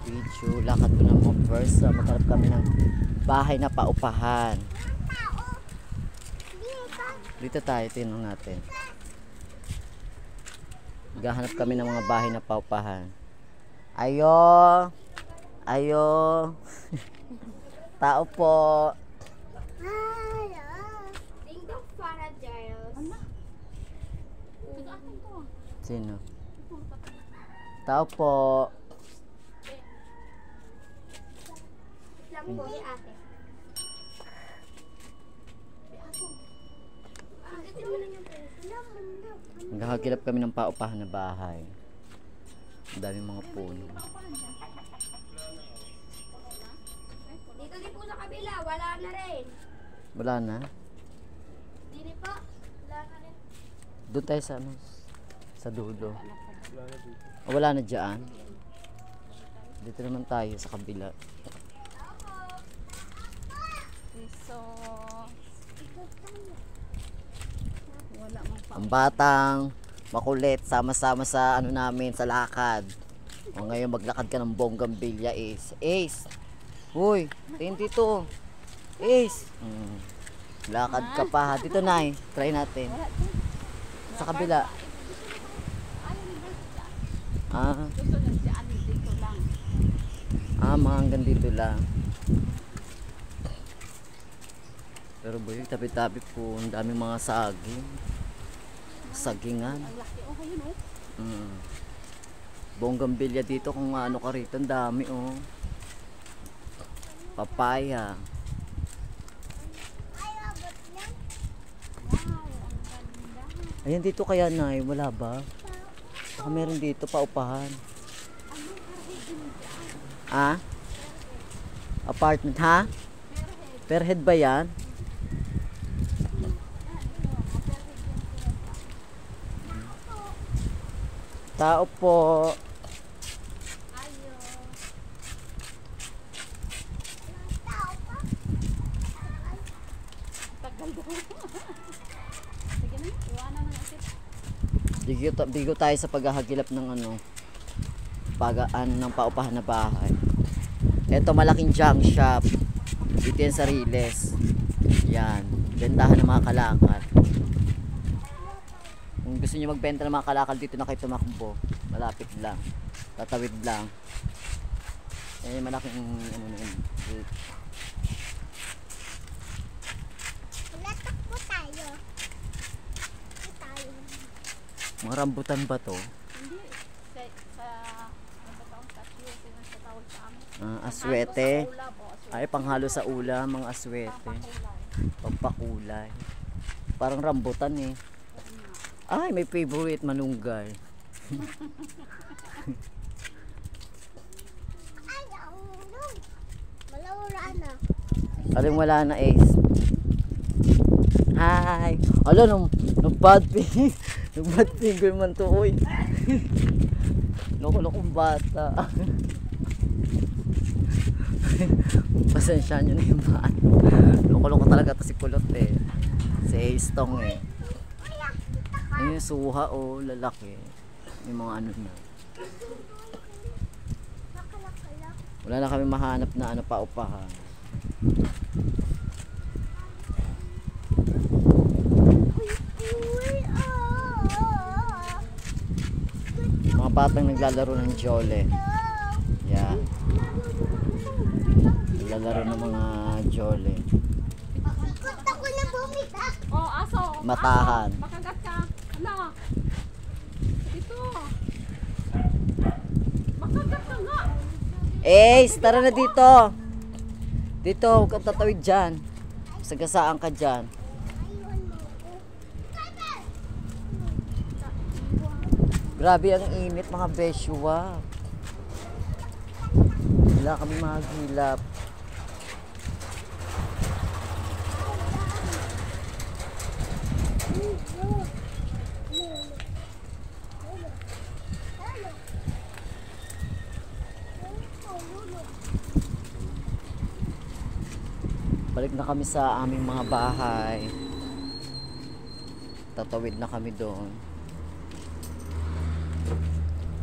video. Lakad ko ng mga first. Maghanap kami ng bahay na paupahan. Dito tayo, tinong natin. Maghahanap kami ng mga bahay na paupahan. Ayo! Ayo! Tao po! Sino? Tao po! Maghahagilap kami ng paupahan na bahay. Ang daming mga puno. Dito din po sa kabila, wala na rin. Wala na? Dito po, wala na rin. Doon tayo sa ano? Sa dulo. Oh, wala na dyan. Dito naman tayo sa kabila. Ang batang makulit, sama-sama sa ano namin, sa lakad. O ngayon maglakad ka ng Bougainvillea Ace. Ace! Uy, dito. Ace! Lakad ka pa. Dito na try natin. Sa kabila. Mga hanggang dito lang. Pero boy, tabi-tabi po, ang daming mga saging. Sagingan. Bougainvillea dito kung ano ka rito, ang dami oh. Papaya. Ayan dito kaya Nay, wala ba? Baka meron dito paupahan. Apartment ha? Per head ba yan? Tao po. Bigo tayo sa paghahagilap ng ano, ng paupahan na bahay. Ito malaking junk shop. Dito yan sa Riles. Yan, bentahan ng mga kalakal. Kung gusto niyo magbenta ng mga kalakal, dito na kayo tumakbo. Malapit lang. Tatawid lang. Eh, malaking ano na yun. Takbo tayo. Mga rambutan ba to? Hindi. Aswete. Ay, panghalo sa ulam, mga aswete. Pampakulay. Parang rambutan eh. Ay, may favorite malunggay. Aling wala na Ace. Hi. Ala, nung bad finger man to, oy. Loko-lokong bata. Pasensya nyo na yung bata. Loko-loko talaga to si Kulot eh. Si Ace tong eh. Ayun, suha o lalaki. Yung mga ano na. Wala na kami mahanap na ano paupahan. Mga batang naglalaro ng jole. Yan. Naglalaro ng mga jole. Oh, aso. Matahan. Makagat ka. Ano? Ito. Makagat ka nga. Ace, tara na dito. Dito, huwag kang tatawid dyan. Sagasaan ka dyan. Grabe ang init mga besyowa. Wala kami maghilap. Balik na kami sa aming mga bahay. Tatawid na kami doon.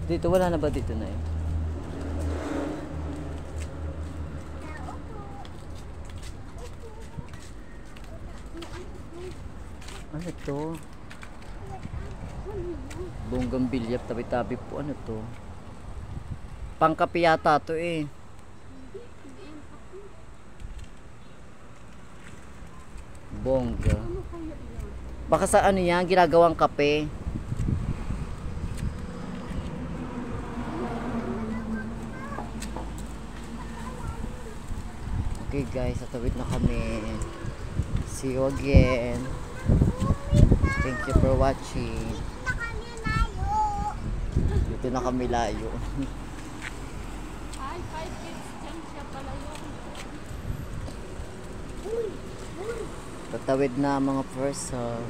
Dito, wala na ba dito na yun? Ano to? Bonggambilya, tabi-tabi po. Ano to? Pangkape yata to eh. Bongga. Baka sa ano yan, ginagawang kape. Okay guys, tatawid na kami. See you again. Thank you for watching. Dito na kami layo. Ay, 5 kids dyan siya pala yun. Tatawid na mga person.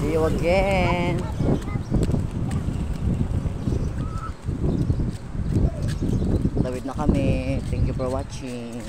See you again. Tawid na kami. Thank you for watching.